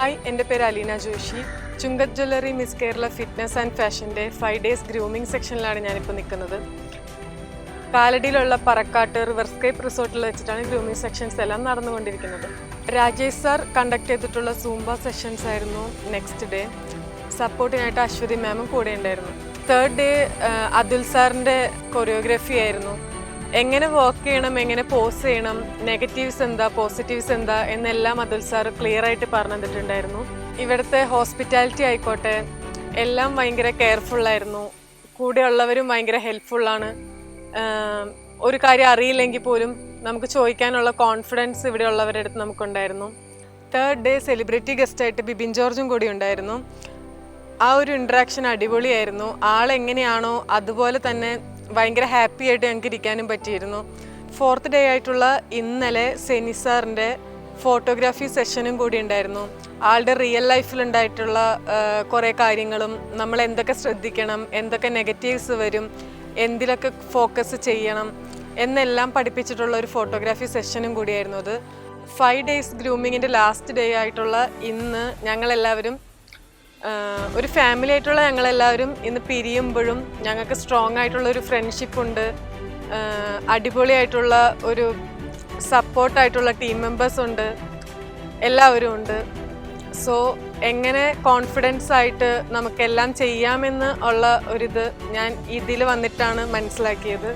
Hi, എൻ്റെ പേര് Aleena Joshi. Chungath jewellery miss Kerala fitness and ഫാഷൻ്റെ 5 days ഗ്രൂമിംഗ് സെക്ഷനിലാണ് ഞാനിപ്പോൾ നിൽക്കുന്നത്. കാലടിയിലുള്ള പറക്കാട്ട് റിവർസ്കേപ്പ് റിസോർട്ടിൽ വെച്ചിട്ടാണ് ഗ്രൂമിംഗ് സെക്ഷൻസ് എല്ലാം നടന്നുകൊണ്ടിരിക്കുന്നത്. രാജേഷ് സാർ കണ്ടക്ട് ചെയ്തിട്ടുള്ള സൂംബ സെഷൻസ് ആയിരുന്നു നെക്സ്റ്റ് ഡേ. സപ്പോർട്ടിനായിട്ട് അശ്വതി മാമും കൂടെ ഉണ്ടായിരുന്നു. 3rd day അതുൽ സാറിൻ്റെ കൊറിയോഗ്രാഫി ആയിരുന്നു. എങ്ങനെ വർക്ക് ചെയ്യണം, എങ്ങനെ പോസ് ചെയ്യണം, നെഗറ്റീവ്സ് എന്താ പോസിറ്റീവ്സ് എന്താ എന്നെല്ലാം അതുൽ സാർ ക്ലിയർ ആയിട്ട് പറഞ്ഞു തന്നിട്ടുണ്ടായിരുന്നു. ഇവിടുത്തെ ഹോസ്പിറ്റാലിറ്റി ആയിക്കോട്ടെ എല്ലാം ഭയങ്കര കെയർഫുള്ളായിരുന്നു. കൂടെയുള്ളവരും ഭയങ്കര ഹെൽപ്ഫുള്ളാണ്. ഒരു കാര്യം അറിയില്ലെങ്കിൽ പോലും നമുക്ക് ചോദിക്കാനുള്ള കോൺഫിഡൻസ് ഇവിടെ ഉള്ളവരുടെ അടുത്ത് നമുക്കുണ്ടായിരുന്നു. 3rd day സെലിബ്രിറ്റി ഗസ്റ്റായിട്ട് ബിബിൻ ജോർജും കൂടി ഉണ്ടായിരുന്നു. ആ ഒരു ഇൻട്രാക്ഷൻ അടിപൊളിയായിരുന്നു. ആളെങ്ങനെയാണോ അതുപോലെ തന്നെ ഭയങ്കര ഹാപ്പി ആയിട്ട് ഞങ്ങൾക്ക് ഇരിക്കാനും പറ്റിയിരുന്നു. 4th day ആയിട്ടുള്ള ഇന്നലെ സെനി സാറിൻ്റെ ഫോട്ടോഗ്രാഫി സെഷനും കൂടി ഉണ്ടായിരുന്നു. ആളുടെ റിയൽ ലൈഫിലുണ്ടായിട്ടുള്ള കുറേ കാര്യങ്ങളും നമ്മൾ എന്തൊക്കെ ശ്രദ്ധിക്കണം, എന്തൊക്കെ നെഗറ്റീവ്സ് വരും, എന്തിലൊക്കെ ഫോക്കസ് ചെയ്യണം എന്നെല്ലാം പഠിപ്പിച്ചിട്ടുള്ള ഒരു ഫോട്ടോഗ്രാഫി സെഷനും കൂടിയായിരുന്നു അത്. 5 days ഗ്രൂമിങ്ങിൻ്റെ ലാസ്റ്റ് ഡേ ആയിട്ടുള്ള ഇന്ന് ഞങ്ങളെല്ലാവരും ഒരു ഫാമിലി ആയിട്ടുള്ള ഞങ്ങളെല്ലാവരും ഇന്ന് പിരിയുമ്പോഴും ഞങ്ങൾക്ക് സ്ട്രോങ് ആയിട്ടുള്ള ഒരു ഫ്രണ്ട്ഷിപ്പ് ഉണ്ട്. അടിപൊളിയായിട്ടുള്ള ഒരു സപ്പോർട്ടായിട്ടുള്ള ടീം മെമ്പേഴ്സ് ഉണ്ട്, എല്ലാവരും ഉണ്ട്. സോ എങ്ങനെ കോൺഫിഡൻസ് ആയിട്ട് നമുക്കെല്ലാം ചെയ്യാമെന്ന് ഉള്ള ഒരിത് ഞാൻ ഇതിൽ വന്നിട്ടാണ് മനസ്സിലാക്കിയത്.